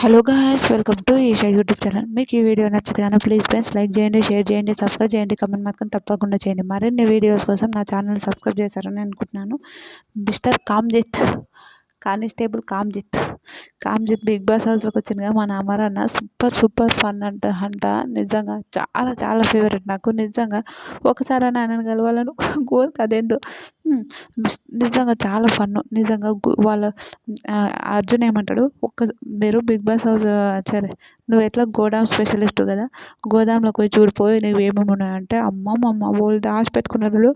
Hello guys, welcome to Eesha YouTube channel. మీకు ఈ video నచ్చితే కనుక ప్లీజ్ ఫ్రెండ్స్ లైక్ చేయండి, షేర్ చేయండి, సబ్స్క్రైబ్ చేయండి, కమెంట్ మాత్రం తప్పకుండా చేయండి. మరిన్ని వీడియోస్ కోసం నా ఛానల్ సబ్స్క్రైబ్ చేశారని అనుకుంటున్నాను. మిస్టర్ కామ్జిత్, కానిస్టేబుల్ కామ్జిత్ బిగ్ బాస్ హౌస్లోకి వచ్చింది కదా మన అమర్ అన్న. సూపర్ ఫన్ అంట నిజంగా చాలా చాలా ఫేవరెట్ నాకు. నిజంగా ఒకసారి ఆయనను కలవాలని కోరిక అదేందో. నిజంగా చాలా ఫన్. నిజంగా వాళ్ళ అర్జున్ ఏమంటాడు, మీరు బిగ్ బాస్ హౌస్ సరే నువ్వు ఎట్లా గోదాం స్పెషలిస్ట్ కదా, గోదాంలోకి పోయి చూడిపోయి నువ్వు ఏమేమి ఉన్నాయంటే అమ్మమ్మమ్మ వాళ్ళు దాచిపెట్టుకున్నారు.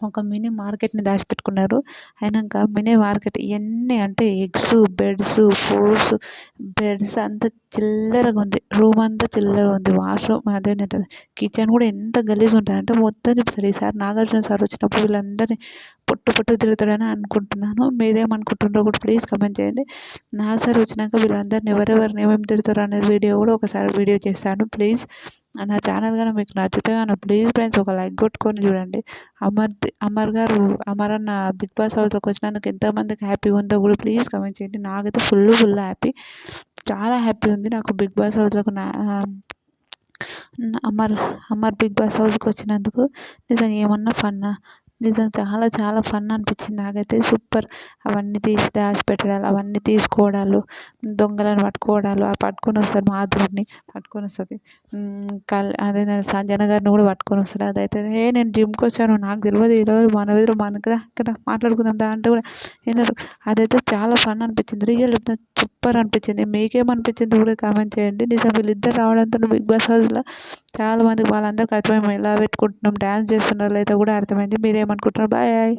ఒక మినీ మార్కెట్ని దాచిపెట్టుకున్నారు. అయినాక మినీ మార్కెట్ ఎన్ని అంటే ఎగ్స్, బెడ్స్, ఫ్రూట్స్, బెడ్స్ అంతా చిల్లరగా ఉంది. రూమ్ అంతా చిల్లరగా ఉంది. వాష్రూమ్ అదేంటంటే కిచెన్ కూడా ఎంత గలీజ్ ఉంటుందంటే మొత్తం చూపిస్తాడు. ఈసారి నాగార్జున సార్ వచ్చినప్పుడు వీళ్ళందరినీ పొట్టు తిరుగుతాడని అనుకుంటున్నాను. మీరేమనుకుంటున్నారో కూడా ప్లీజ్ కమెంట్ చేయండి. నాగ్ సార్ వచ్చినాక వీళ్ళందరినీ ఎవరెవరిని ఏమేమి తిరుగుతారో అనేది వీడియో కూడా ఒకసారి వీడియో చేస్తాను. ప్లీజ్ నా ఛానల్ కానీ మీకు నచ్చితే కానీ ప్లీజ్ ఫ్రెండ్స్ ఒక లైక్ కొట్టుకొని చూడండి. అమర్ అన్న బిగ్ బాస్ హౌస్లోకి వచ్చినందుకు ఎంతమందికి హ్యాపీ ఉందో కూడా ప్లీజ్ కమెంట్ చేయండి. నాకైతే ఫుల్ హ్యాపీ, చాలా హ్యాపీ ఉంది నాకు బిగ్ బాస్ హౌస్లోకి అమర్ బిగ్ బాస్ హౌస్కి వచ్చినందుకు. నిజంగా ఏమన్నా ఫన్నా, నిజంగా చాలా చాలా ఫన్ అనిపించింది నాకైతే. సూపర్. అవన్నీ తీసి దాచిపెట్టడాలు, అవన్నీ తీసుకోవడాలు, దొంగలను పట్టుకోవడాలు, పట్టుకొని వస్తారు మాధురిని పట్టుకొని వస్తుంది, అదే సంజన గారిని కూడా పట్టుకొని వస్తారు. అదైతే నేను జిమ్కి వచ్చాను నాకు తెలియదు ఈరోజు మన వీధిలో మనకు ఇక్కడ మాట్లాడుకుందాం దాంట్లో కూడా వినరు. అదైతే చాలా ఫన్ అనిపించింది. రియల్ సూపర్ అనిపించింది. మీకేమనిపించింది కూడా కామెంట్ చేయండి. నిజం వీళ్ళిద్దరు రావడంతో బిగ్ బాస్ హౌస్లో చాలామంది వాళ్ళందరికీ అర్థమైంది ఎలా పెట్టుకుంటున్నాం, డ్యాన్స్ చేస్తున్నారు లేదా కూడా అర్థమైంది. మీరేమనుకుంటున్నారు? బాయ్.